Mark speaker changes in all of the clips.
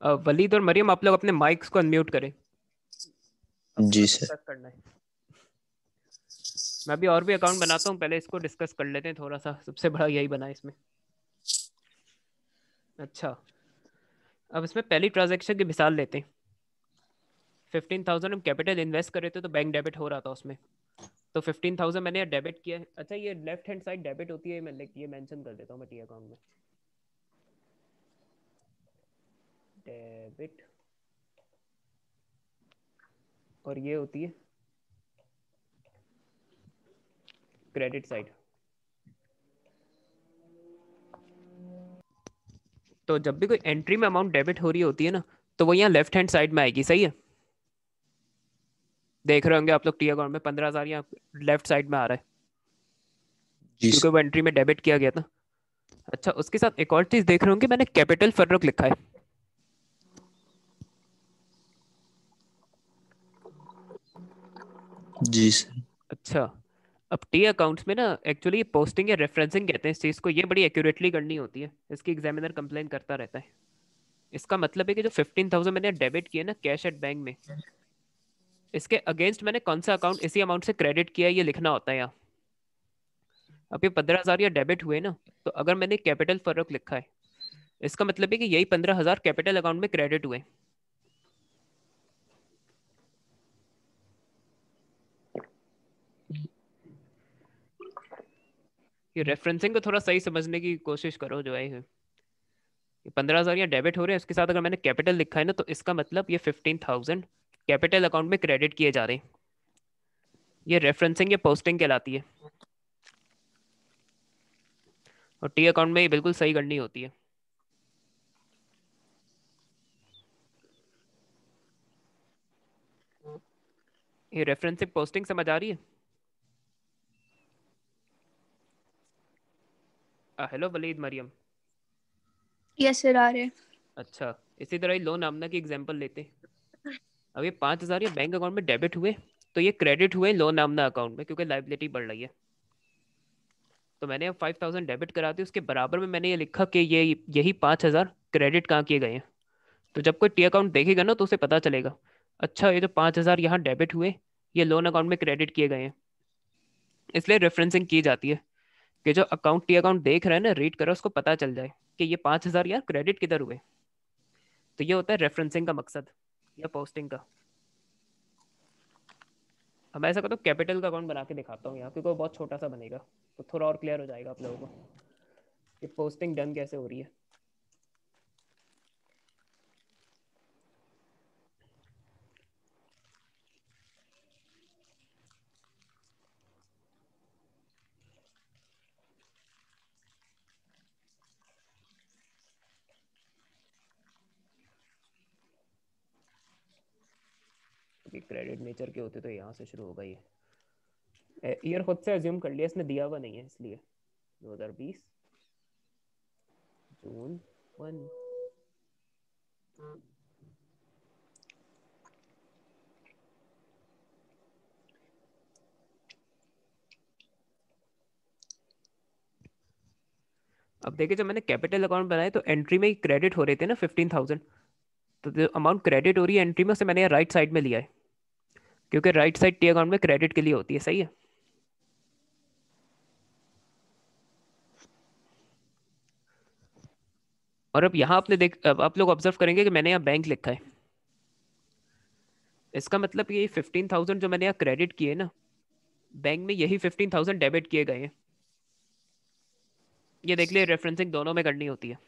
Speaker 1: वलीद और मरियम, आप लोग अपने माइक्स को अनम्यूट करें, अब थोड़ा
Speaker 2: जी सर।
Speaker 1: डिस्कस करना है। मैं अभी और भी अकाउंट बनाता हूँ, पहले इसको डिस्कस कर लेते हैं थोड़ा सा, सबसे बड़ा यही बना है इसमें। अच्छा, अब इसमें पहली ट्रांजेक्शन की मिसाल लेते हैं। 15,000 हम कैपिटल इन्वेस्ट कर रहे थे तो बैंक डेबिट हो रहा था उसमें। तो 15,000 मैंने डेबिट किया है। अच्छा, ये लेफ्ट हैंड साइड डेबिट होती है, मैं ये मेंशन कर देता हूँ मैं टी अकाउंट में, डेबिट, और ये होती है क्रेडिट साइड। तो जब भी कोई एंट्री में अमाउंट डेबिट हो रही होती है ना, तो वो यहाँ लेफ्ट हैंड साइड में आएगी, सही है। देख रहे होंगे आप लोग टी अकाउंट में 15,000 यहाँ लेफ्ट साइड में आ रहा है,
Speaker 2: जी
Speaker 1: क्योंकि
Speaker 2: सर।
Speaker 1: वो एंट्री में डेबिट किया गया था। अच्छा, उसके साथ एक और चीज देख रहे होंगे, मैंने कैपिटल फर्रुख लिखा है।
Speaker 2: जी सर।
Speaker 1: अच्छा, अब टी अकाउंट्स में ना एक्चुअली पोस्टिंग या रेफरेंसिंग कहते हैं इस चीज को, ये बड़ी एक्यूरेटली करनी होती है, इसकी एग्जामिनर कंप्लेन करता रहता है। इसका मतलब है कि जो 15,000 मैंने डेबिट किया ना कैश एट बैंक में, इसके अगेंस्ट मैंने कौन सा अकाउंट इसी अमाउंट से क्रेडिट किया है, ये लिखना होता है यहाँ। अब ये 15,000 या डेबिट हुए ना, तो अगर मैंने कैपिटल फर्क लिखा है, इसका मतलब है कि यही 15,000 कैपिटल अकाउंट में क्रेडिट हुए। ये रेफरेंसिंग को थोड़ा सही समझने की कोशिश करो जो है। ये 15,000 या डेबिट हो रहे हैं, उसके साथ अगर मैंने कैपिटल लिखा है ना, तो इसका मतलब ये 15,000 कैपिटल अकाउंट में क्रेडिट किए जा रहे हैं। ये रेफरेंसिंग या पोस्टिंग कहलाती है, और टी अकाउंट में ये बिल्कुल सही करनी होती है। ये रेफरेंसिंग पोस्टिंग समझ आ रही है? Hello Waleed, Mariyam.
Speaker 3: Yes sir, आ रहे हैं।
Speaker 1: अच्छा, इसी तरह ही लोन आमना की एग्जांपल लेते हैं। अब ये 5,000 ये बैंक अकाउंट में डेबिट हुए, तो ये क्रेडिट हुए लोन आमना अकाउंट में, क्योंकि लाइबिलिटी बढ़ रही है। तो मैंने अब 5,000 डेबिट करा दी, उसके बराबर में मैंने ये लिखा कि ये यही 5,000 क्रेडिट कहाँ किए गए हैं। तो जब कोई टी अकाउंट देखेगा ना, तो उसे पता चलेगा, अच्छा ये जो 5,000 यहाँ डेबिट हुए, ये लोन अकाउंट में क्रेडिट किए गए हैं। इसलिए रेफरेंसिंग की जाती है कि जो अकाउंट टी अकाउंट देख रहा है ना, रीड करो, उसको पता चल जाए कि ये 5,000 यार क्रेडिट किधर हुए। तो ये होता है रेफरेंसिंग का मकसद या पोस्टिंग का। अब मैं ऐसा करता हूँ, कैपिटल का अकाउंट बना के दिखाता हूँ यहाँ, क्योंकि वो बहुत छोटा सा बनेगा, तो थोड़ा और क्लियर हो जाएगा आप लोगों को कि पोस्टिंग डन कैसे हो रही है। क्योंकि क्रेडिट नेचर के होते तो यहाँ से शुरू होगा। ये ईयर खुद से अज्यूम कर लिया, इसने दिया हुआ नहीं है इसलिए। 2020 जून 1। अब देखिए, जब मैंने कैपिटल अकाउंट बनाया तो एंट्री में ही क्रेडिट हो रहे थे ना 15,000। तो जो अमाउंट क्रेडिट हो रही है एंट्री में, से मैंने राइट साइड में लिया है, क्योंकि राइट साइड टी अकाउंट में क्रेडिट के लिए होती है, सही है। और अब यहाँ आपने अब आप लोग ऑब्जर्व करेंगे कि मैंने यहाँ बैंक लिखा है। इसका मतलब ये 15,000 जो मैंने यहाँ क्रेडिट किए ना, बैंक में यही 15,000 डेबिट किए गए हैं। ये देख लिया, रेफरेंसिंग दोनों में करनी होती है।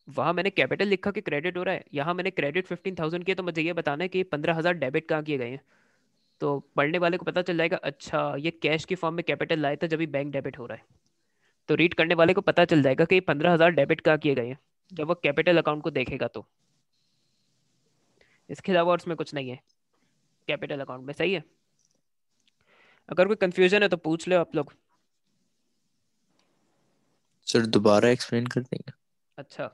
Speaker 1: वहां मैंने कैपिटल लिखा कि क्रेडिट हो रहा है, यहाँ मैंने क्रेडिट 15,000 किया, तो मुझे ये बताना है कि 15,000 डेबिट कहाँ किए गए हैं। तो पढ़ने वाले को पता चल जाएगा, अच्छा ये कैश की फॉर्म में कैपिटल लाया था जब भी बैंक डेबिट हो रहा है। तो रीड करने वाले को पता चल जाएगा कि 15,000 डेबिट कहाँ किए गए हैं, जब वो कैपिटल अकाउंट को देखेगा तो। इसके अलावा और उसमें कुछ नहीं है कैपिटल अकाउंट में, सही है। अगर कोई कंफ्यूजन है तो पूछ लो आप लोग।
Speaker 2: सर दोबारा एक्सप्लेन कर देंगे?
Speaker 1: अच्छा,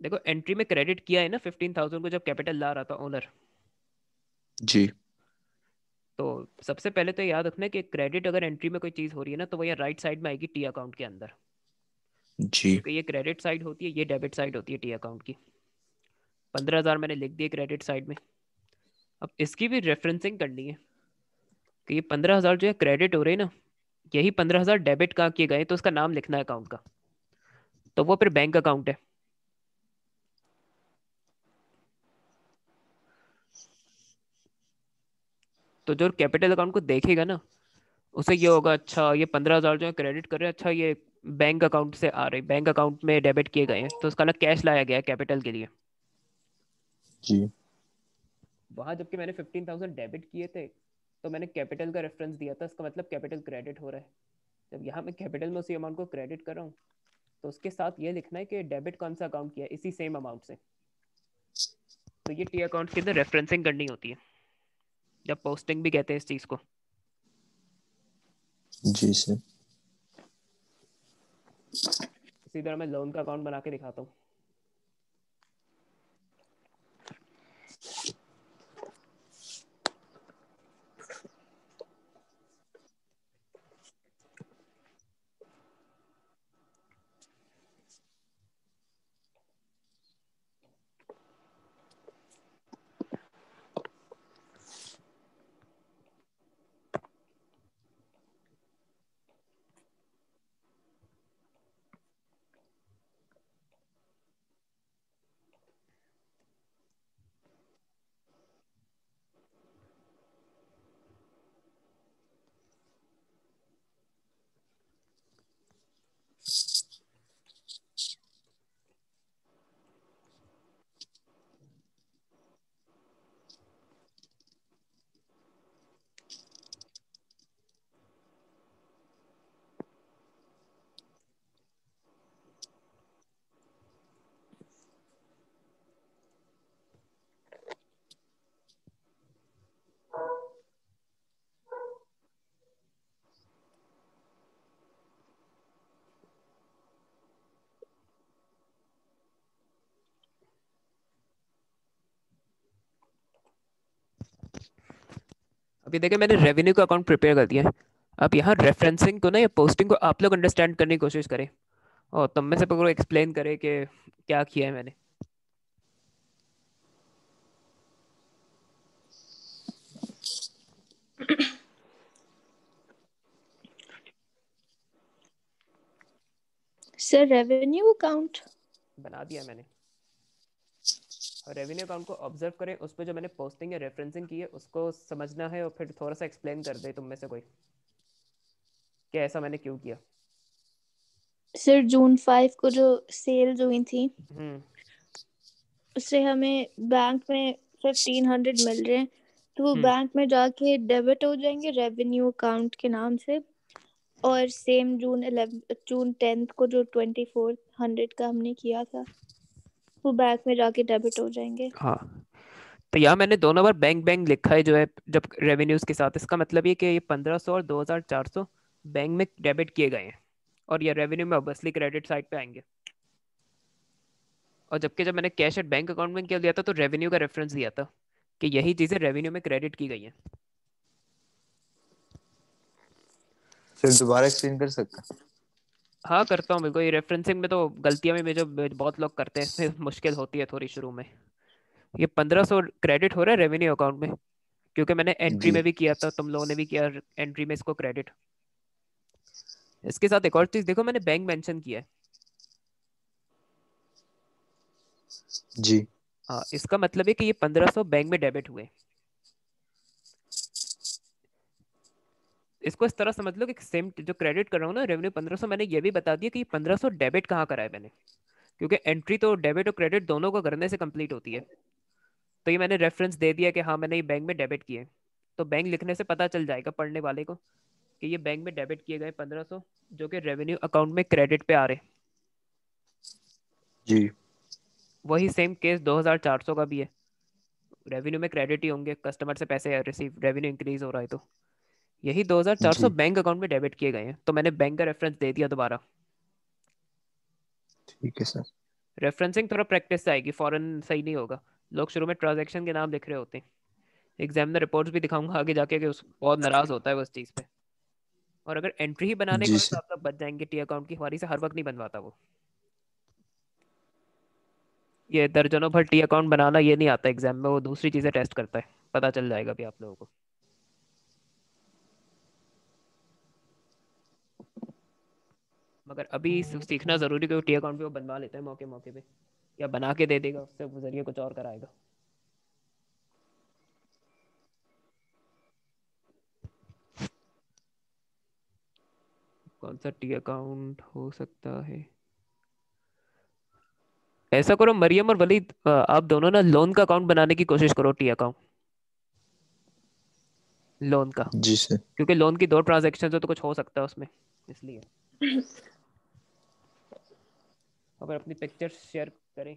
Speaker 1: देखो एंट्री में क्रेडिट किया है ना 15,000 को, जब कैपिटल ला रहा था ओनर।
Speaker 2: जी।
Speaker 1: तो सबसे पहले तो याद रखना है कि क्रेडिट अगर एंट्री में कोई चीज़ हो रही है ना, तो वो यहाँ राइट साइड में आएगी टी अकाउंट के अंदर।
Speaker 2: जी
Speaker 1: क्योंकि ये क्रेडिट साइड होती है, ये डेबिट साइड होती है टी अकाउंट की। 15,000 मैंने लिख दिए क्रेडिट साइड में। अब इसकी भी रेफरेंसिंग करनी है कि ये 15,000 जो है क्रेडिट हो रहे हैं ना, यही 15,000 डेबिट कहाँ किए गए, तो उसका नाम लिखना है अकाउंट का, तो वो फिर बैंक अकाउंट है। तो जो कैपिटल अकाउंट को देखेगा ना, उसे ये होगा अच्छा ये 15,000 जो है क्रेडिट कर रहे हैं, अच्छा ये बैंक अकाउंट से आ रहे, बैंक अकाउंट में डेबिट किए गए हैं, तो उसका ना कैश लाया गया है कैपिटल के लिए।
Speaker 2: जी
Speaker 1: वहां जबकि मैंने 15,000 डेबिट किए थे, तो मैंने कैपिटल का रेफरेंस दिया था, इसका मतलब कैपिटल क्रेडिट हो रहा है। जब यहाँ मैं कैपिटल में उसी अमाउंट को क्रेडिट कर रहा हूँ, तो उसके साथ ये लिखना है कि डेबिट कौन सा अकाउंट किया है इसी सेम अमाउंट से। तो ये टी अकाउंट के अंदर रेफरेंसिंग करनी होती है, जब पोस्टिंग भी कहते हैं इस चीज को।
Speaker 2: जी सर।
Speaker 1: इसी तरह मैं लोन का अकाउंट बना के दिखाता हूँ। अभी देखिए मैंने रेवेन्यू का अकाउंट प्रिपेयर कर दिया है। अब यहाँ रेफरेंसिंग को ना या पोस्टिंग को आप लोग अंडरस्टैंड करने की कोशिश करें, और तुम में से पकड़ो एक्सप्लेन करे कि क्या किया है मैंने।
Speaker 3: सर रेवेन्यू अकाउंट
Speaker 1: बना दिया मैंने। और रेवेन्यू अकाउंट को ऑब्जर्व करें, उस पर जो मैंने पोस्टिंग या रेफरेंसिंग की है उसको समझना है, और फिर थोड़ा सा एक्सप्लेन कर दे तुम में से कोई कि ऐसा मैंने क्यों किया।
Speaker 3: सर जून 5 को जो सेल हुई थी,
Speaker 1: हम्म।
Speaker 3: उससे हमें बैंक में 1,500 मिल रहे हैं, तो वो
Speaker 1: हम्म।
Speaker 3: बैंक में जाके डेबिट हो जाएंगे रेवेन्यू अकाउंट के नाम से। और सेम जून 10 को जो 2,400 का हमने किया था, वो बैंक में जाके डेबिट हो जाएंगे।
Speaker 1: हाँ, तो यहाँ मैंने दोनों बार बैंक बैंक लिखा है जो है जब रेवेन्यूज के साथ। इसका मतलब ये कि ये 1,500 और 2,400 बैंक में डेबिट किए गए हैं, और ये रेवेन्यू में ऑब्वियसली क्रेडिट साइड पे आएंगे। और जबकि जब मैंने कैश एट बैंक अकाउंट में क्या दिया था, तो रेवेन्यू का रेफरेंस दिया था कि यही चीज़ें रेवेन्यू में क्रेडिट की गई हैं।
Speaker 2: सर दोबारा एक्सप्लेन कर सकते हैं?
Speaker 1: हाँ करता हूँ बिल्कुल। ये रेफरेंसिंग में तो गलतियाँ में जो बहुत लोग करते हैं, इसमें मुश्किल होती है थोड़ी शुरू में। ये 1,500 क्रेडिट हो रहा है रेवेन्यू अकाउंट में, क्योंकि मैंने एंट्री
Speaker 2: जी
Speaker 1: में भी किया था, तुम लोगों ने भी किया एंट्री में इसको क्रेडिट। इसके साथ एक और चीज़ देखो, मैंने बैंक मेंशन किया है।
Speaker 2: जी
Speaker 1: हाँ, इसका मतलब है कि ये 1,500 बैंक में डेबिट हुए। इसको इस तरह समझ लो कि सेम जो क्रेडिट कर रहा हूँ ना रेवेन्यू 1,500, मैंने ये भी बता दिया कि ये 1,500 डेबिट कहाँ करा है मैंने, क्योंकि एंट्री तो डेबिट और क्रेडिट दोनों को करने से कंप्लीट होती है। तो ये मैंने रेफरेंस दे दिया कि हाँ मैंने ये बैंक में डेबिट किए। तो बैंक लिखने से पता चल जाएगा पढ़ने वाले को कि ये बैंक में डेबिट किए गए 1,500, जो कि रेवेन्यू अकाउंट में क्रेडिट पे आ रहे।
Speaker 2: जी
Speaker 1: वही सेम केस 2,400 का भी है, रेवेन्यू में क्रेडिट ही होंगे, कस्टमर से पैसे रिसीव, रेवेन्यू इंक्रीज हो रहा है, तो यही 2,400
Speaker 2: जी
Speaker 1: बैंक अकाउंट में डेबिट किए गए हैं। तो मैंने बैंक का रेफरेंस दे दिया दोबारा।
Speaker 2: ठीक है सर।
Speaker 1: रेफरेंसिंग थोड़ा प्रैक्टिस से आएगी, फॉरन सही नहीं होगा। लोग शुरू में ट्रांजैक्शन के नाम लिख रहे होते हैं। एग्जामिनर रिपोर्ट्स भी दिखाऊंगा आगे जाके कि उस बहुत नाराज होता है उस चीज़ पे। और अगर एंट्री ही बनाने
Speaker 2: जी
Speaker 1: का हो तो
Speaker 2: सर।
Speaker 1: आप लोग बच जाएंगे टी अकाउंट की, हमारी से हर वक्त नहीं बनवाता वो। ये दर्जनों भर टी अकाउंट बनाना ये नहीं आता एग्जाम में, वो दूसरी चीजें टेस्ट करता है, पता चल जाएगा भी आप लोगों को। मगर अभी सीखना जरूरी, क्योंकि टी अकाउंट भी वो बनवा लेते हैं मौके मौके पे, या बना के दे देगा, उससे जरिए कुछ और कराएगा। कौन सा टी अकाउंट हो सकता है? ऐसा करो मरियम और वलीद, आप दोनों ना लोन का अकाउंट बनाने की कोशिश करो, टी अकाउंट लोन का,
Speaker 2: जी सर।
Speaker 1: क्योंकि लोन की 2 ट्रांजेक्शन है तो कुछ हो सकता है उसमें, इसलिए। अगर अपनी पिक्चर्स शेयर करें।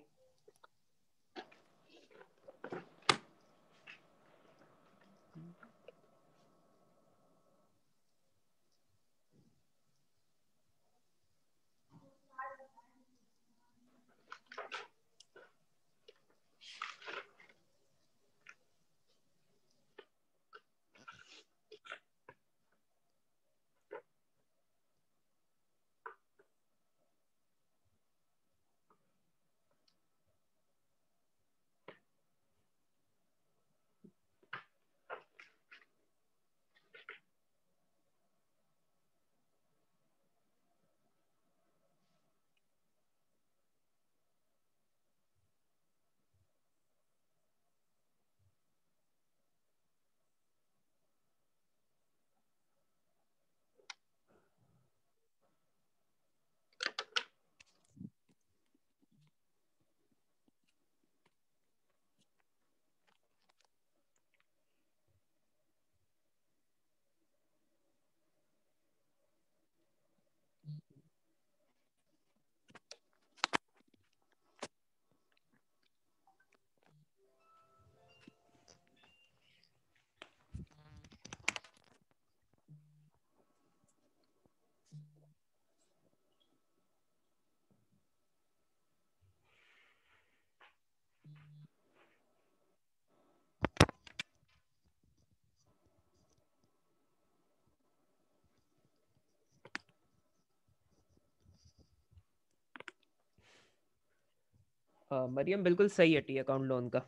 Speaker 1: हाँ मरियम, बिल्कुल सही है टी अकाउंट लोन का।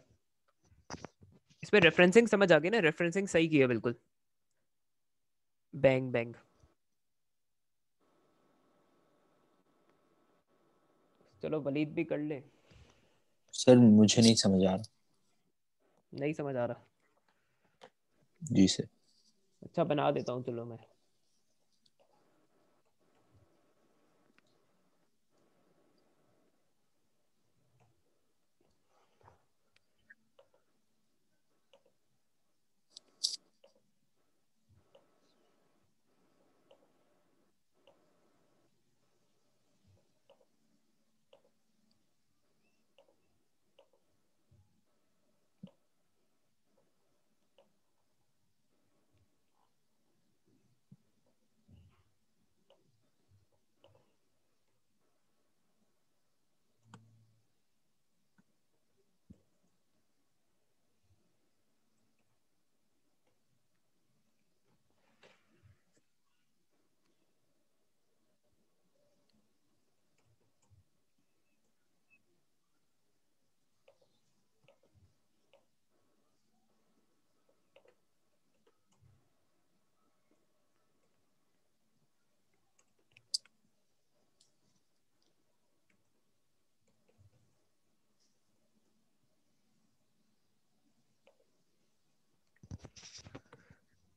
Speaker 1: इसमें रेफरेंसिंग समझ आ गई ना, रेफरेंसिंग सही की है बिल्कुल। Bang bang. चलो वलीद भी कर ले।
Speaker 2: सर मुझे नहीं समझ आ रहा।
Speaker 1: नहीं समझ आ रहा?
Speaker 2: जी सर।
Speaker 1: अच्छा बना देता हूँ चलो मैं।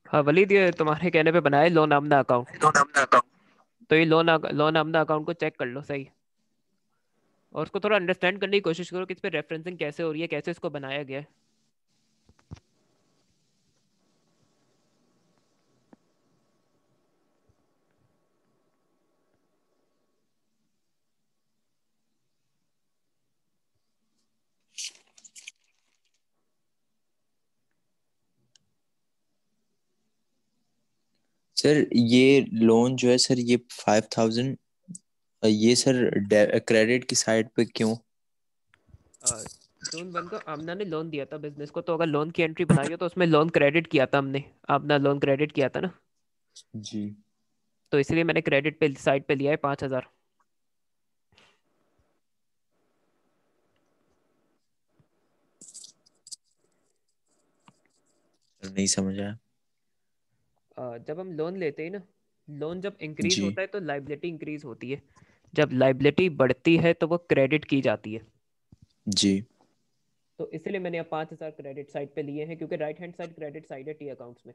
Speaker 1: हाँ वलीद, ये तुम्हारे कहने पे बनाए लोन आमना अकाउंट। तो ये लोन आमना अकाउंट को चेक कर लो सही, और उसको थोड़ा अंडरस्टैंड करने की कोशिश करो कि इस पे रेफरेंसिंग कैसे हो रही है, कैसे इसको बनाया गया है।
Speaker 2: सर ये लोन जो है सर, ये 5,000, ये सर क्रेडिट की साइड पे क्यों?
Speaker 1: अ, जून 1 को आमना ने लोन दिया था बिजनेस को, तो अगर लोन की एंट्री बनाई हो तो उसमें लोन क्रेडिट किया था हमने, आमना लोन क्रेडिट किया था ना।
Speaker 2: जी।
Speaker 1: तो इसलिए मैंने क्रेडिट पे साइड पे लिया है 5,000।
Speaker 2: नहीं समझ आया।
Speaker 1: जब हम लोन लेते हैं ना, लोन जब इंक्रीज
Speaker 2: जी
Speaker 1: होता है तो लाइबिलिटी इंक्रीज होती है, जब लाइबिलिटी बढ़ती है तो वो क्रेडिट की जाती है।
Speaker 2: जी।
Speaker 1: तो इसलिए मैंने अब 5,000 क्रेडिट साइड पे लिए हैं, क्योंकि right hand side credit side है टी अकाउंट्स में।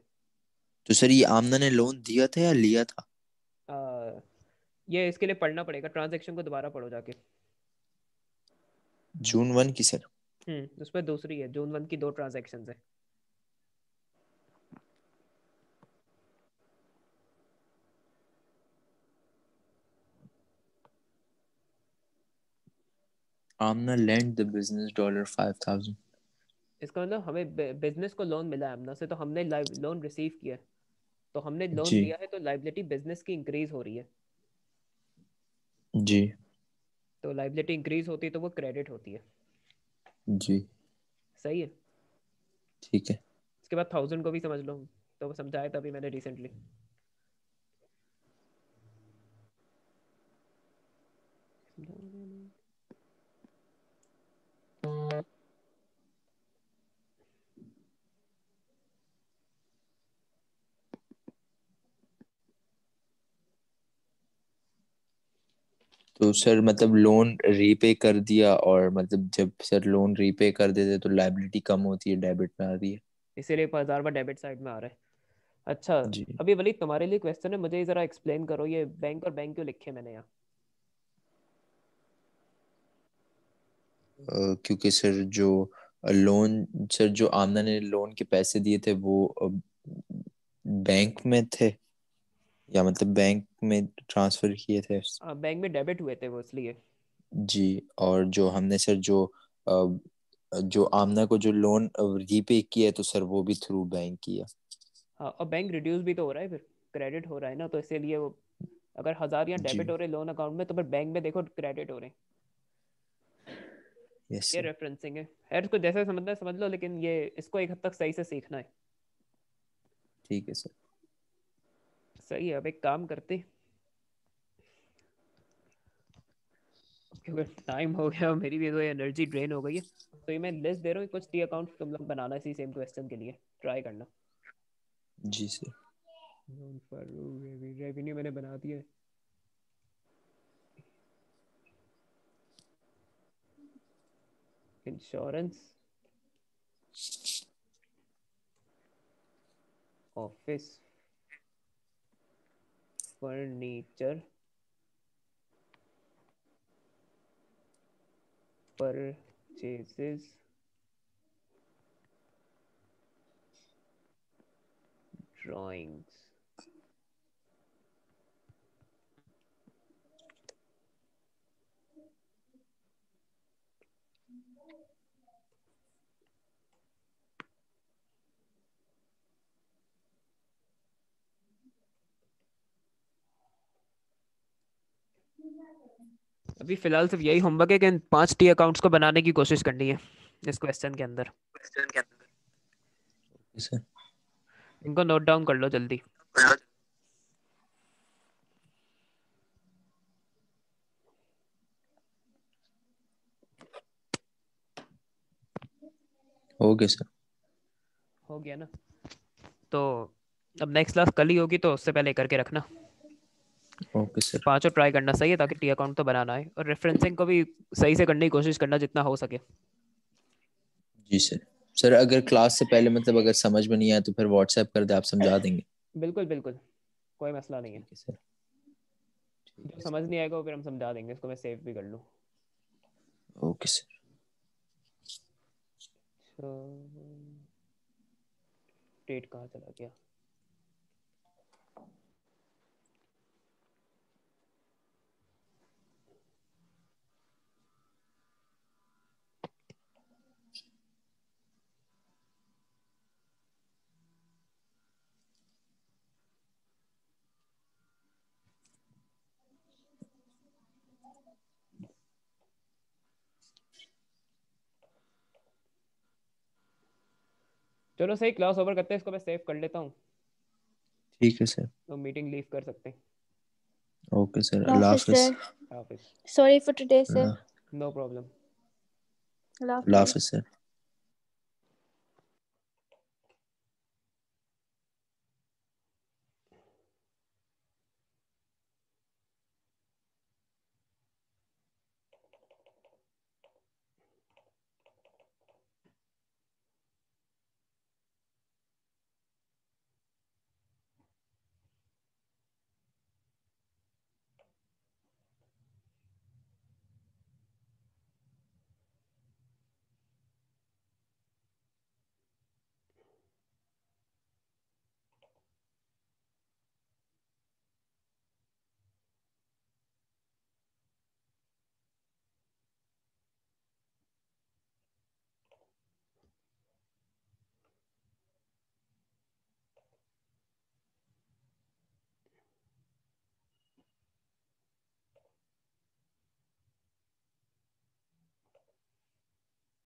Speaker 2: तो सर ये आमना ने लोन दिया था या लिया था?
Speaker 1: आ, ये इसके लिए पढ़ना पड़ेगा, ट्रांजैक्शन को दोबारा पढ़ो जाके।
Speaker 2: जून 1 की सर?
Speaker 1: उस पर दूसरी है, जून 1 की 2 ट्रांजैक्शन है।
Speaker 2: आमना lent the business $5,000।
Speaker 1: इसका मतलब हमें बिजनेस को लोन मिला है अमना से, तो हमने लोन रिसीव किया है। तो हमने लोन
Speaker 2: जी
Speaker 1: लिया है तो लाइबिलिटी बिजनेस की इंक्रीज हो रही है।
Speaker 2: जी
Speaker 1: तो लाइबिलिटी इंक्रीज होती है तो वो क्रेडिट होती है।
Speaker 2: जी।
Speaker 1: सही है।
Speaker 2: ठीक है।
Speaker 1: इसके बाद 1,000 को भी समझ लो, तो वो समझाया था अभी मैंने रिसेंटली।
Speaker 2: तो सर मतलब लोन रीपे कर दिया, और मतलब जब सर लोन रीपे कर देते तो लाइबिलिटी कम होती है, डेबिट में आ रही है।
Speaker 1: इसीलिए 1,000 डेबिट साइड में आ रहा है। अच्छा,
Speaker 2: जी।
Speaker 1: अभी वली तुम्हारे लिए क्वेश्चन है, मुझे जरा एक्सप्लेन करो ये बैंक और बैंक क्यों लिखे मैंने यहाँ।
Speaker 2: क्योंकि सर जो लोन, सर जो आमना ने लोन के पैसे दिए थे वो बैंक में थे, या मतलब बैंक में ट्रांसफर किए थे।
Speaker 1: बैंक में डेबिट हुए थे वो, इसलिए।
Speaker 2: जी। और जो हमने सर जो आमना को जो लोन रीपे किया है तो सर वो भी थ्रू बैंक किया।
Speaker 1: हाँ, और बैंक रिड्यूस भी तो हो रहा है, फिर क्रेडिट हो रहा है ना, तो इसीलिए वो अगर 1,000 यहाँ
Speaker 2: जी।
Speaker 1: डेबिट हो रहे लोन अकाउंट में, तो फिर बैंक में देखो क्रेडिट हो रहे हैं।
Speaker 2: यस
Speaker 1: ये
Speaker 2: सर।
Speaker 1: रेफरेंसिंग है। खैर, इसको जैसे समझना है समझ लो, लेकिन ये इसको एक हद तक सही से सीखना है।
Speaker 2: ठीक है सर।
Speaker 1: सही है, अब एक काम करते, क्योंकि टाइम हो गया, मेरी भी तो एनर्जी ड्रेन हो गई है। तो ये मैं लिस्ट दे रहा हूँ, कुछ टी अकाउंट तुम लोग बनाना इसी सेम क्वेश्चन के लिए, ट्राई करना।
Speaker 2: जी सर।
Speaker 1: रेवेन्यू मैंने बना दिया है। Insurance, office furniture, purchases, drawings. अभी फिलहाल सिर्फ यही होमवर्क है कि इन 5 टी अकाउंट्स को बनाने की कोशिश करनी है इस क्वेश्चन के अंदर।
Speaker 2: सर
Speaker 1: इनको नोट डाउन कर लो जल्दी।
Speaker 2: हो गया सर।
Speaker 1: हो गया ना? तो अब नेक्स्ट क्लास कल ही होगी, तो उससे पहले करके रखना।
Speaker 2: ओके
Speaker 1: ये
Speaker 2: सर।
Speaker 1: पांचों ट्राई करना, सही है, ताकि टी अकाउंट तो बनाना है, और रेफरेंसिंग को भी सही से करने की कोशिश करना जितना हो सके।
Speaker 2: जी सर। सर अगर क्लास से पहले मतलब अगर समझ में नहीं आया तो फिर व्हाट्सएप कर दे, आप समझा देंगे।
Speaker 1: बिल्कुल बिल्कुल, कोई मसला नहीं है।
Speaker 2: ठीक है सर। ठीक
Speaker 1: जो
Speaker 2: है
Speaker 1: समझ नहीं आएगा वो फिर हम समझा देंगे, इसको मैं सेव भी कर लूँ।
Speaker 2: सर। Okay sir.
Speaker 1: तो डेट कहाँ चला गया? चलो सही, क्लास ओवर करते हैं, इसको मैं सेव कर लेता हूँ,
Speaker 2: ठीक है सर।
Speaker 1: तो मीटिंग लीव कर सकते हैं।
Speaker 2: ओके सर,
Speaker 3: अल्लाह
Speaker 2: अल्लाह
Speaker 3: हाफिज
Speaker 2: हाफिज।
Speaker 3: सर,
Speaker 1: हाफिज।
Speaker 3: Sorry for today sir,
Speaker 2: Allah
Speaker 1: no problem.
Speaker 3: Allah
Speaker 2: Allah
Speaker 3: हाफिज।
Speaker 2: हाफिज सर।